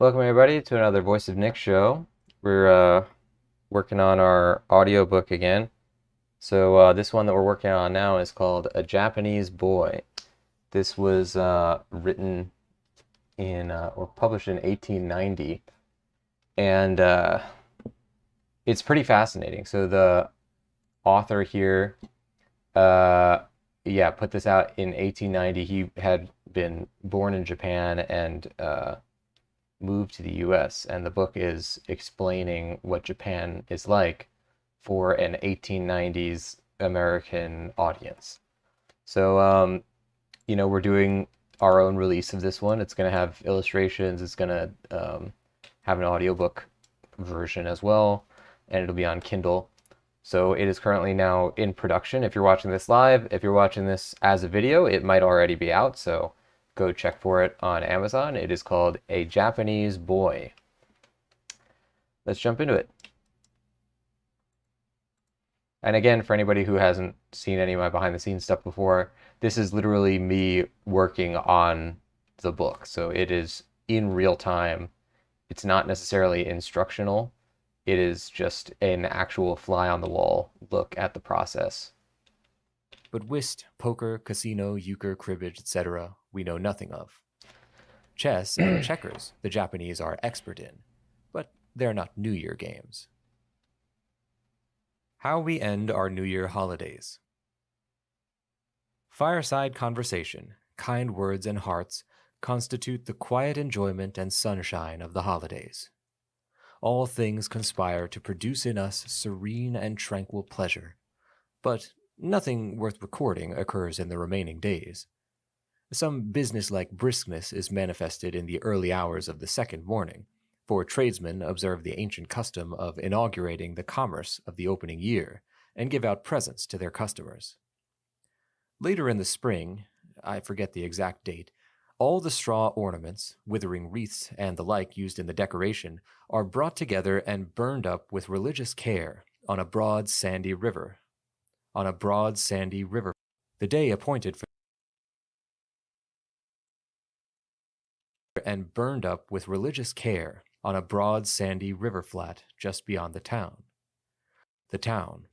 Welcome everybody to another Voice of Nick show. We're working on our audiobook again. So this one that we're working on now is called A Japanese Boy. This was written in or published in 1890, and it's pretty fascinating. So the author here, put this out in 1890. He had been born in Japan and moved to the US, and the book is explaining what Japan is like for an 1890s American audience. So, we're doing our own release of this one. It's going to have illustrations. It's going to have an audiobook version as well, and it'll be on Kindle. So it is currently now in production. If you're watching this live, if you're watching this as a video, it might already be out. So go check for it on Amazon. It is called A Japanese Boy. Let's jump into it. And again, for anybody who hasn't seen any of my behind the scenes stuff before, this is literally me working on the book. So it is in real time. It's not necessarily instructional. It is just an actual fly on the wall look at the process. But whist, poker, casino, euchre, cribbage, etc., we know nothing of. Chess and checkers the Japanese are expert in, but they're not New Year games. How we end our New Year holidays. Fireside conversation, kind words and hearts constitute the quiet enjoyment and sunshine of the holidays. All things conspire to produce in us serene and tranquil pleasure, but nothing worth recording occurs in the remaining days. Some business-like briskness is manifested in the early hours of the second morning, for tradesmen observe the ancient custom of inaugurating the commerce of the opening year and give out presents to their customers. Later in the spring, I forget the exact date, all the straw ornaments, withering wreaths, and the like used in the decoration are brought together and burned up with religious care on a broad sandy river. The day appointed for and burned up with religious care on a broad sandy river flat just beyond the town. The town.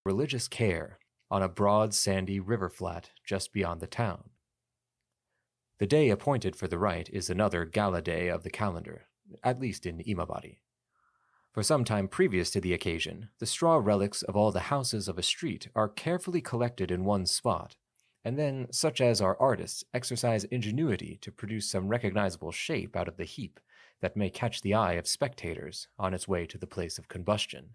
Religious care on a broad sandy river flat just beyond the town. The day appointed for the rite is another gala day of the calendar, at least in Imabari. For some time previous to the occasion, the straw relics of all the houses of a street are carefully collected in one spot, and then such as are artists exercise ingenuity to produce some recognizable shape out of the heap that may catch the eye of spectators on its way to the place of combustion.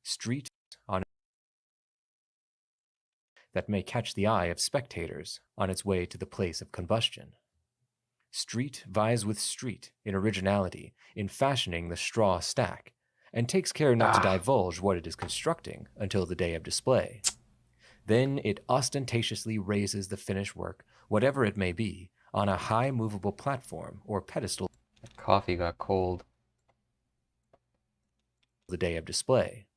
Street on that may catch the eye of spectators on its way to the place of combustion. Street vies with street in originality in fashioning the straw stack, and takes care not to divulge what it is constructing until the day of display. Then it ostentatiously raises the finished work, whatever it may be, on a high movable platform or pedestal. Coffee got cold. The day of display.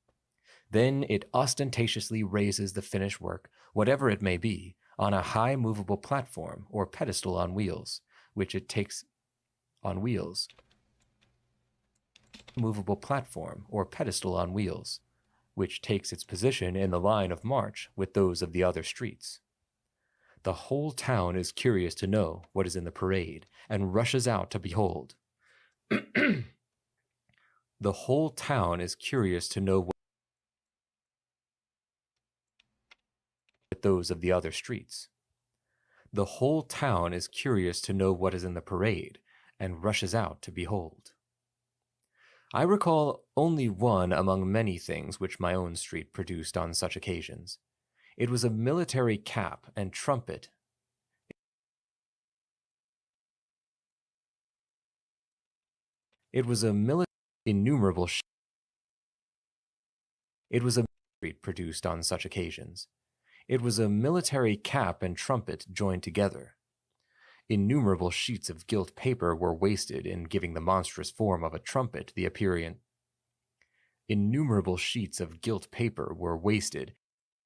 Then it ostentatiously raises the finished work, whatever it may be, on a high movable platform or pedestal on wheels, which it takes on wheels. Movable platform or pedestal on wheels, which takes its position in the line of march with those of the other streets. The whole town is curious to know what is in the parade and rushes out to behold. The whole town is curious to know what those of the other streets. The whole town is curious to know what is in the parade and rushes out to behold. I recall only one among many things which my own street produced on such occasions. It was a military cap and trumpet. It was a innumerable It was a street produced on such occasions. It was a military cap and trumpet joined together. Innumerable sheets of gilt paper were wasted in giving the monstrous form of a trumpet the appearance. Innumerable sheets of gilt paper were wasted.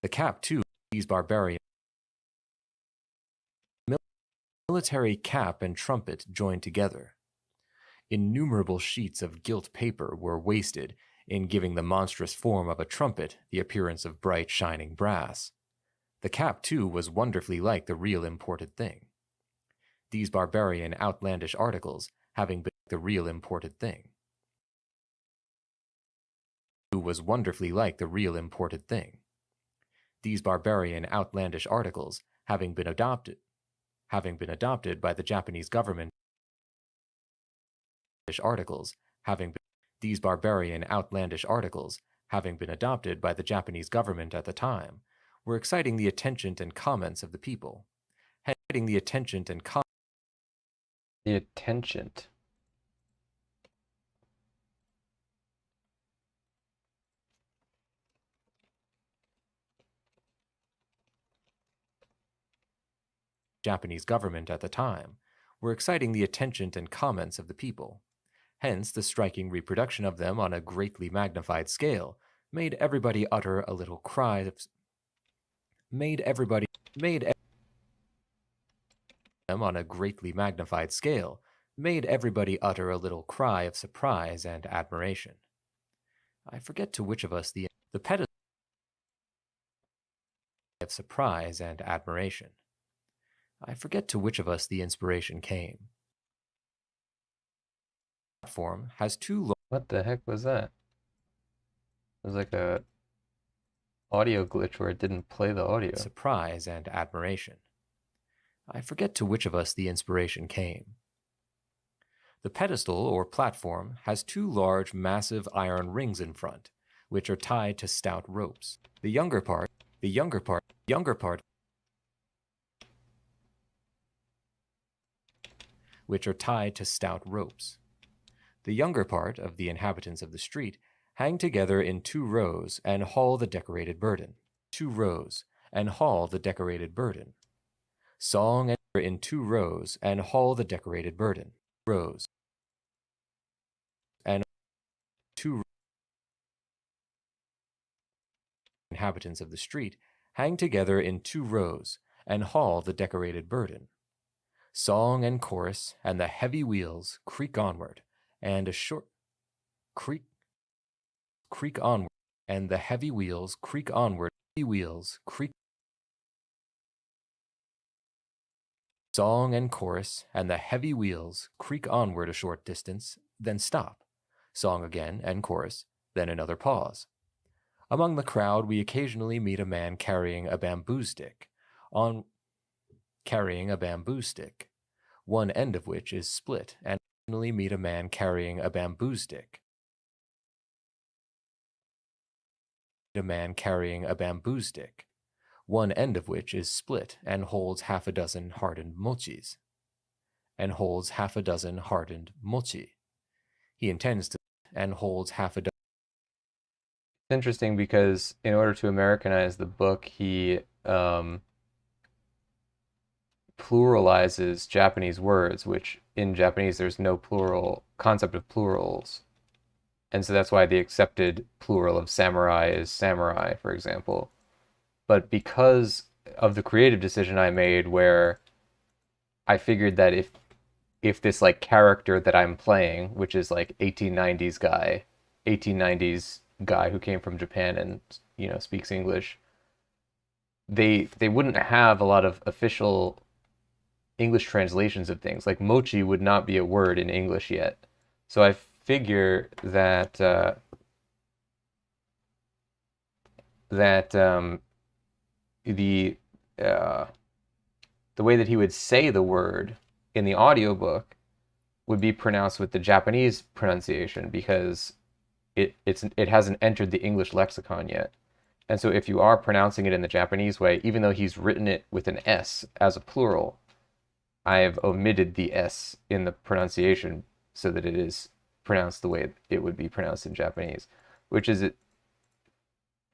The cap, too, these barbarian military cap and trumpet joined together. Innumerable sheets of gilt paper were wasted in giving the monstrous form of a trumpet the appearance of bright, shining brass. The cap, too, was wonderfully like the real imported thing. These barbarian, outlandish articles having been the real imported thing. Was wonderfully like the real imported thing. These barbarian, outlandish articles having been adopted by the Japanese government. These barbarian, outlandish articles having been adopted by the Japanese government at the time were exciting the attention and comments of the people. The attention. Japanese government at the time were exciting the attention and comments of the people. Hence, the striking reproduction of them on a greatly magnified scale made everybody utter a little cry of surprise and admiration. I forget to which of us the pedestal of surprise and admiration. I forget to which of us the inspiration came. The platform has two. What the heck was that? It was like a audio glitch where it didn't play the audio. Surprise and admiration. I forget to which of us the inspiration came. The pedestal or platform has two large, massive iron rings in front, which are tied to stout ropes. The younger part, which are tied to stout ropes. The younger part of the inhabitants of the street hang together in 2 rows and haul the decorated burden. 2 rows and haul the decorated burden. Song and in 2 rows and haul the decorated burden. Rows and 2 inhabitants of the street hang together in 2 rows and haul the decorated burden. Song and chorus and the heavy wheels creak onward, and a short creak onward, and the heavy wheels creak onward. Song and chorus and the heavy wheels creak onward a short distance, then stop. Song again and chorus, then another pause. Among the crowd, we occasionally meet a man carrying a bamboo stick. One end of which is split, and occasionally meet a man carrying a bamboo stick. One end of which is split and holds half a dozen hardened mochis. He intends to and holds half a dozen. It's interesting because in order to Americanize the book, he pluralizes Japanese words, which in Japanese there's no concept of plurals. And so that's why the accepted plural of samurai is samurai, for example. But because of the creative decision I made where I figured that if this like character that I'm playing, which is like 1890s guy who came from Japan and, you know, speaks English, they wouldn't have a lot of official English translations of things. Like mochi would not be a word in English yet. So I figure that the way that he would say the word in the audiobook would be pronounced with the Japanese pronunciation because it hasn't entered the English lexicon yet. And so if you are pronouncing it in the Japanese way, even though he's written it with an S as a plural, I have omitted the S in the pronunciation so that it is pronounced the way it would be pronounced in Japanese, which is it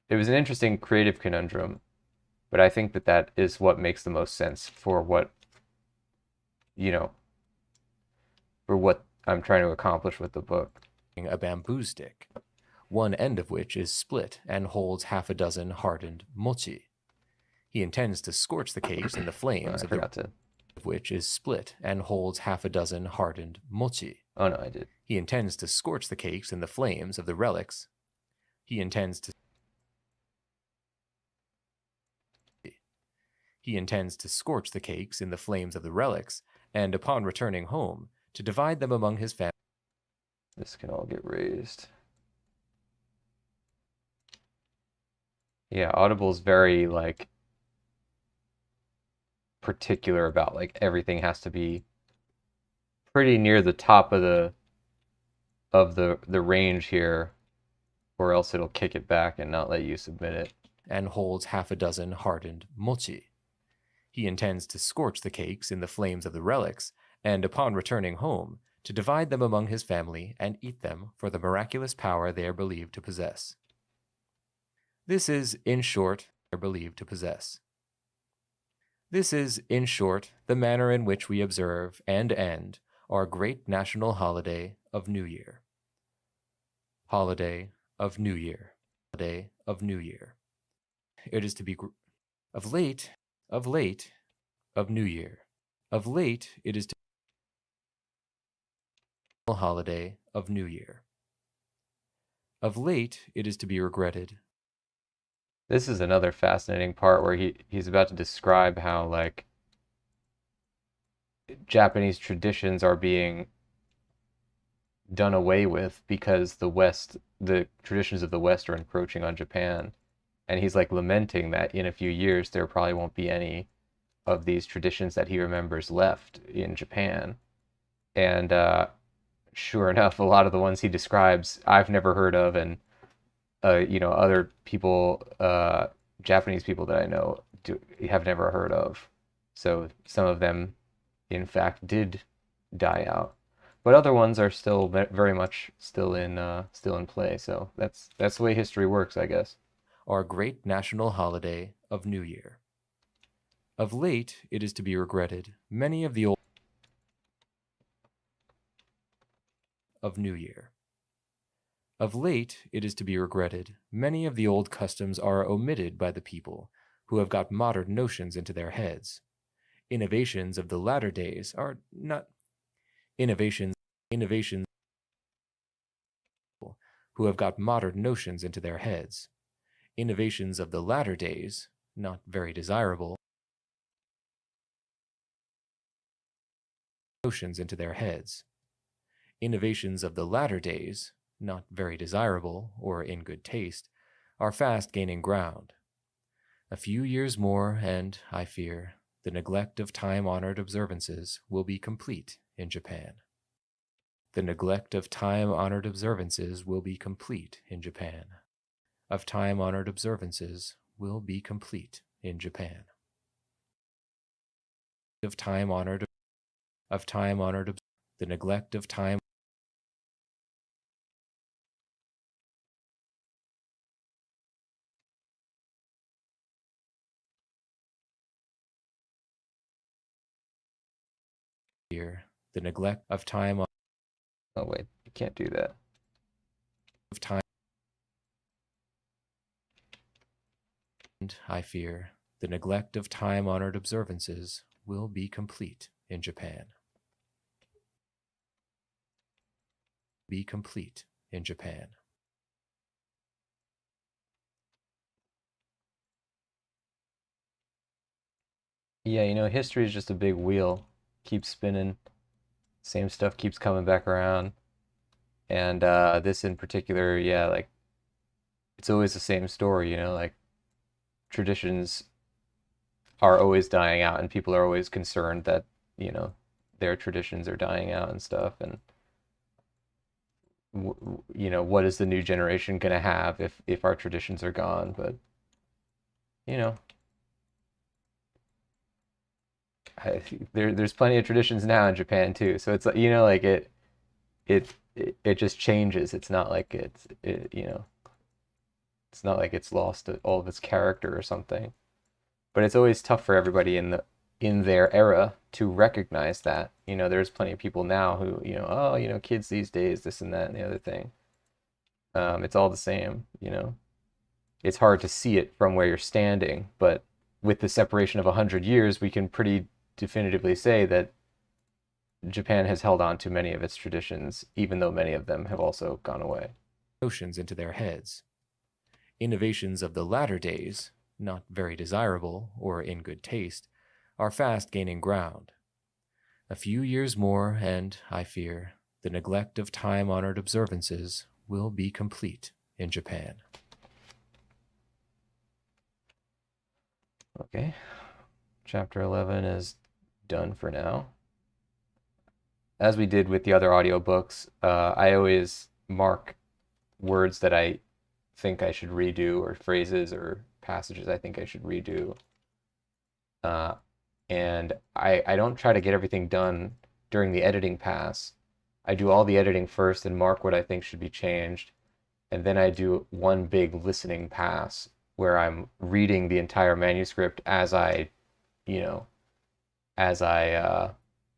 was an interesting creative conundrum, but I think that is what makes the most sense for what, you know, for what I'm trying to accomplish with the book. A bamboo stick. one end of which is split and holds half a dozen hardened mochi. He intends to scorch the cakes in the flames of which is split and holds half a dozen hardened mochi. Oh no, I did. He intends to scorch the cakes in the flames of the relics. He intends to scorch the cakes in the flames of the relics, and upon returning home, to divide them among his family. This can all get raised. Yeah, Audible's very, like, particular about, like, everything has to be pretty near the top of the range here, or else it'll kick it back and not let you submit it. And holds half a dozen hardened mochi. He intends to scorch the cakes in the flames of the relics, and upon returning home, to divide them among his family and eat them for the miraculous power they are believed to possess. This is, in short, they are believed to possess. This is, in short, the manner in which we observe and end our great national holiday of New Year. Holiday of New Year. Holiday of New Year. It is to be of late, of New Year. Of late, it is to holiday of New Year. Of late, it is to be regretted. This is another fascinating part where he's about to describe how, like, Japanese traditions are being done away with because the traditions of the West are encroaching on Japan. And he's, like, lamenting that in a few years there probably won't be any of these traditions that he remembers left in Japan. And sure enough, a lot of the ones he describes I've never heard of, and other people, Japanese people that I know have never heard of. So some of them, in fact, did die out, but other ones are still very much still in play. So that's the way history works, I guess. Our great national holiday of New Year. Of late, it is to be regretted, many of the old of New Year. Of late, it is to be regretted, many of the old customs are omitted by the people, who have got modern notions into their heads. Innovations of the latter days are not innovations who have got modern notions into their heads. Innovations of the latter days, not very desirable. Notions into their heads. Innovations of the latter days, not very desirable or in good taste, are fast gaining ground. A few years more, and, I fear, the neglect of time-honored observances will be complete in Japan. The neglect of time-honored observances will be complete in Japan. Of time-honored observances will be complete in Japan. Of time-honored, the neglect of time. The neglect of time. Oh wait, you can't do that. Of time. And I fear the neglect of time-honored observances will be complete in Japan. Be complete in Japan. Yeah, history is just a big wheel. Keeps spinning. Same stuff keeps coming back around. And this in particular, yeah, like, it's always the same story, like, traditions are always dying out, and people are always concerned that, their traditions are dying out and stuff. And, what is the new generation going to have if our traditions are gone? But, there's plenty of traditions now in Japan too. So it's, like, it just changes. It's not like it's not like it's lost all of its character or something. But it's always tough for everybody in their era to recognize that. There's plenty of people now who, kids these days, this and that and the other thing. It's all the same, It's hard to see it from where you're standing, but with the separation of 100 years, we can pretty definitively say that Japan has held on to many of its traditions, even though many of them have also gone away. Notions into their heads. Innovations of the latter days, not very desirable or in good taste, are fast gaining ground. A few years more, and, I fear, the neglect of time-honored observances will be complete in Japan. Okay, chapter 11 is done for now. As we did with the other audiobooks, I always mark words that I think I should redo, or phrases or passages I think I should redo. And I don't try to get everything done during the editing pass. I do all the editing first and mark what I think should be changed. And then I do one big listening pass where I'm reading the entire manuscript as I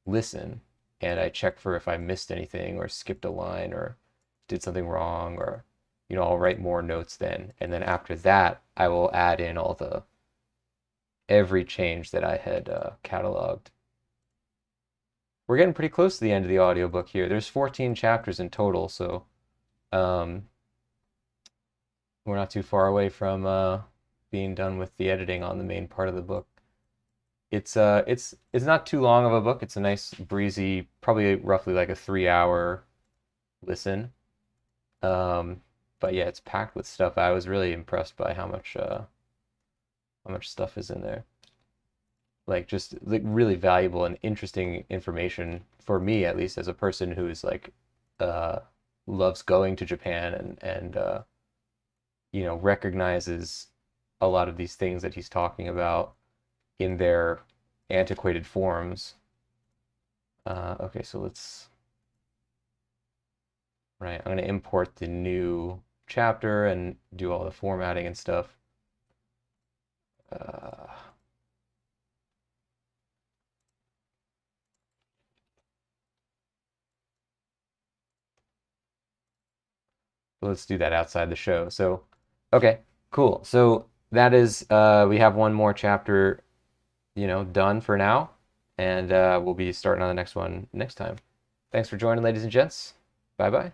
listen, and I check for if I missed anything or skipped a line or did something wrong, or I'll write more notes then. And then after that, I will add in every change that I had cataloged. We're getting pretty close to the end of the audiobook here. There's 14 chapters in total, so we're not too far away from being done with the editing on the main part of the book. It's not too long of a book. It's a nice, breezy, probably roughly like a 3-hour listen. But yeah, it's packed with stuff. I was really impressed by how much stuff is in there. Like, just like really valuable and interesting information for me, at least, as a person who's like loves going to Japan and recognizes a lot of these things that he's talking about in their antiquated forms. Okay, so I'm going to import the new chapter and do all the formatting and stuff. Let's do that outside the show. So, okay, cool. So that is, we have one more chapter, done for now, and we'll be starting on the next one next time. Thanks for joining, ladies and gents. Bye-bye.